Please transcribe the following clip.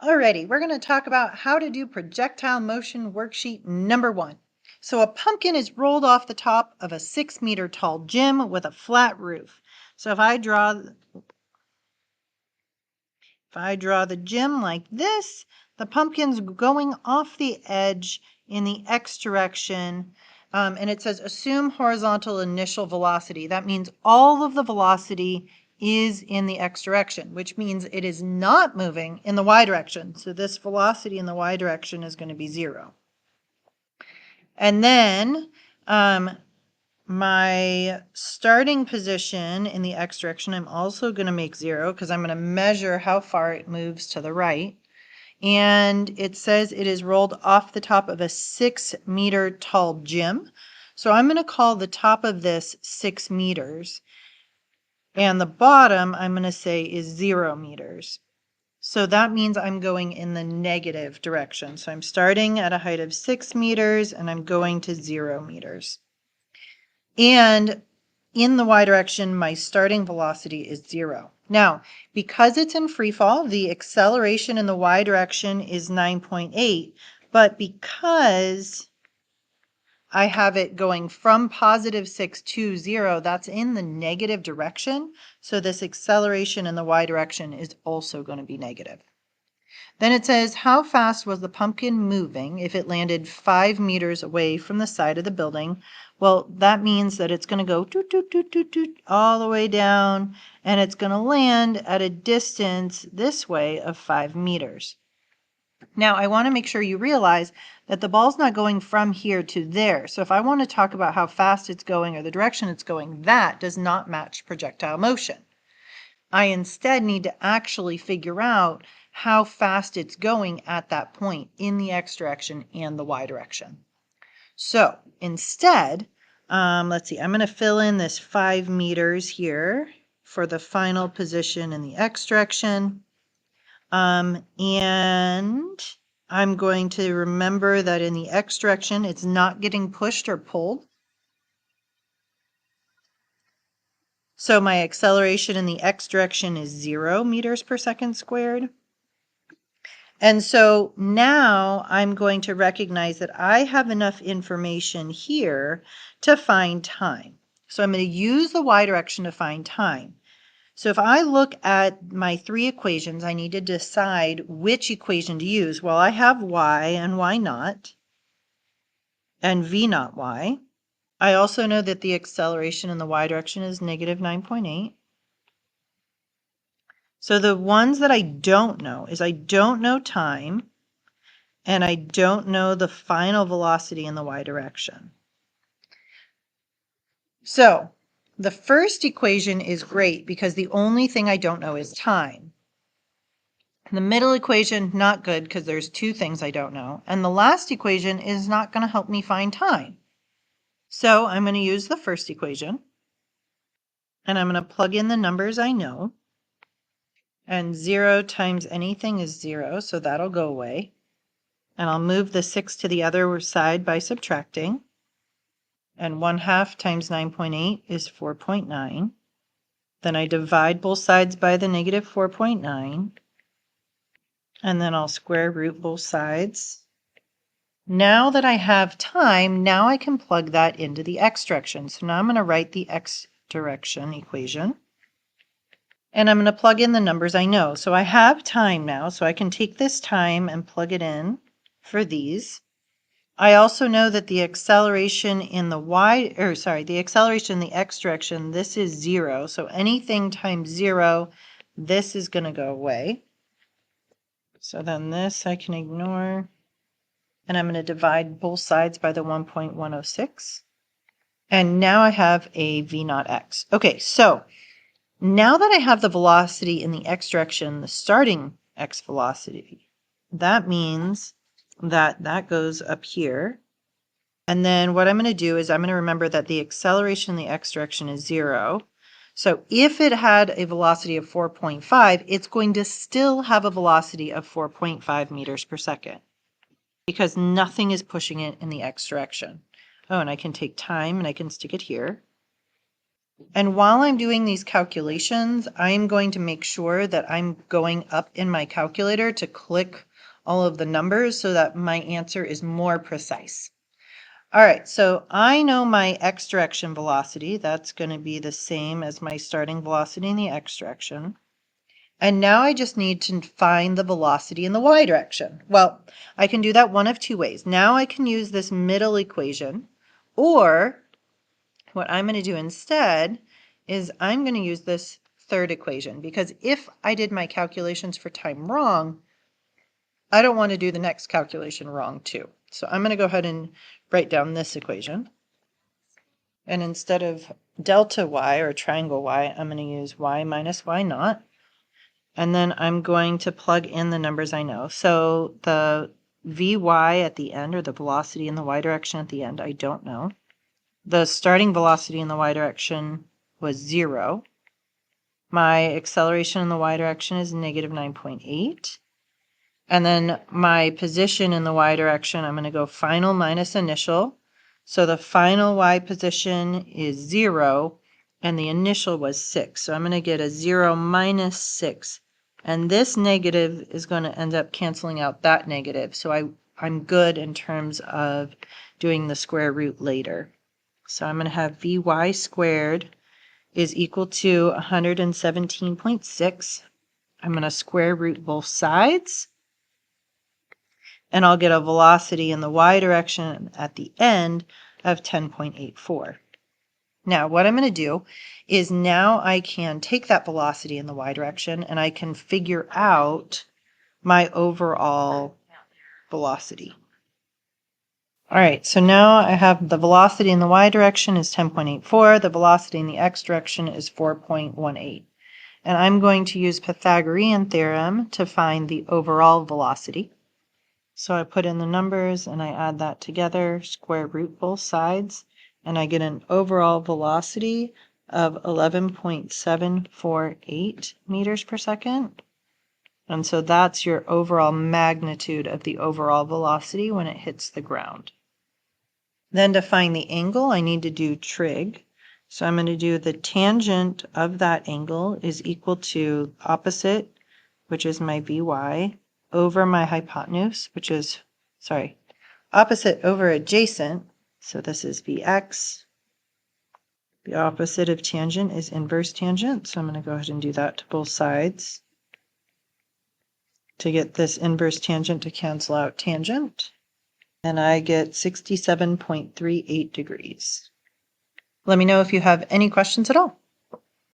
Alrighty, we're going to talk about how to do projectile motion worksheet number 1. So a pumpkin is rolled off the top of a 6-meter tall gym with a flat roof. So if I draw the gym like this, the pumpkin's going off the edge in the X direction, and it says assume horizontal initial velocity. That means all of the velocity is in the X direction, which means it is not moving in the Y direction. So this velocity in the Y direction is going to be 0. And then my starting position in the X direction, I'm also going to make 0 because I'm going to measure how far it moves to the right. And it says it is rolled off the top of a 6-meter tall gym. So I'm going to call the top of this 6 meters. And the bottom, I'm going to say, is 0 meters. So that means I'm going in the negative direction. So I'm starting at a height of 6 meters and I'm going to 0 meters. And in the Y direction, my starting velocity is 0. Now, because it's in free fall, the acceleration in the Y direction is 9.8, but because I have it going from positive 6 to 0, that's in the negative direction. So this acceleration in the Y direction is also going to be negative. Then it says, how fast was the pumpkin moving if it landed 5 meters away from the side of the building? Well, that means that it's going to go toot, toot, toot, toot, toot, all the way down, and it's going to land at a distance this way of 5 meters. Now, I want to make sure you realize that the ball's not going from here to there. So if I want to talk about how fast it's going or the direction it's going, that does not match projectile motion. I instead need to actually figure out how fast it's going at that point in the X direction and the Y direction. So instead, let's see, I'm going to fill in this 5 meters here for the final position in the X direction. And I'm going to remember that in the X direction, it's not getting pushed or pulled. So my acceleration in the X direction is 0 meters per second squared. And so now I'm going to recognize that I have enough information here to find time. So I'm going to use the Y direction to find time. So if I look at my 3 equations, I need to decide which equation to use. Well, I have y and y naught and v naught y. I also know that the acceleration in the Y direction is negative 9.8. So the ones that I don't know is I don't know time, and I don't know the final velocity in the Y direction. So the first equation is great because the only thing I don't know is time. The middle equation, not good because there's 2 things I don't know. And the last equation is not going to help me find time. So I'm going to use the first equation. And I'm going to plug in the numbers I know. And 0 times anything is 0, so that'll go away. And I'll move the 6 to the other side by subtracting. And 1/2 times 9.8 is 4.9. Then I divide both sides by the negative 4.9. And then I'll square root both sides. Now that I have time, now I can plug that into the X direction. So now I'm going to write the X direction equation. And I'm going to plug in the numbers I know. So I have time now, so I can take this time and plug it in for these. I also know that the acceleration in the acceleration in the X direction, this is 0. So anything times 0, this is going to go away. So then this I can ignore. And I'm going to divide both sides by the 1.106. And now I have a v naught x. Okay, so now that I have the velocity in the X direction, the starting X velocity, that means that that goes up here. And then what I'm going to do is I'm going to remember that the acceleration in the X direction is 0. So if it had a velocity of 4.5, it's going to still have a velocity of 4.5 meters per second because nothing is pushing it in the X direction. Oh, and I can take time and I can stick it here. And while I'm doing these calculations, I'm going to make sure that I'm going up in my calculator to click all of the numbers so that my answer is more precise. All right, so I know my x direction velocity. That's going to be the same as my starting velocity in the x direction. And now I just need to find the velocity in the y direction. Well, I can do that one of two ways. Now I can use this middle equation, or what I'm going to do instead is I'm going to use this third equation, because if I did my calculations for time wrong, I don't want to do the next calculation wrong too. So I'm going to go ahead and write down this equation. And instead of delta y or triangle y, I'm going to use y minus y naught. And then I'm going to plug in the numbers I know. So the Vy at the end, or the velocity in the y direction at the end, I don't know. The starting velocity in the y direction was 0. My acceleration in the y direction is negative 9.8. And then my position in the y direction, I'm going to go final minus initial. So the final y position is 0, and the initial was 6. So I'm going to get a 0 minus 6. And this negative is going to end up canceling out that negative. So I'm good in terms of doing the square root later. So I'm going to have Vy squared is equal to 117.6. I'm going to square root both sides, and I'll get a velocity in the y direction at the end of 10.84. Now, what I'm going to do is now I can take that velocity in the y direction and I can figure out my overall velocity. All right, so now I have the velocity in the y direction is 10.84, the velocity in the x direction is 4.18. And I'm going to use Pythagorean theorem to find the overall velocity. So I put in the numbers and I add that together, square root both sides, and I get an overall velocity of 11.748 meters per second. And so that's your overall magnitude of the overall velocity when it hits the ground. Then to find the angle, I need to do trig. So I'm going to do the tangent of that angle is equal to opposite, which is my Vy, over my hypotenuse, which is, opposite over adjacent. So this is Vx. The opposite of tangent is inverse tangent. So I'm going to go ahead and do that to both sides to get this inverse tangent to cancel out tangent. And I get 67.38 degrees. Let me know if you have any questions at all.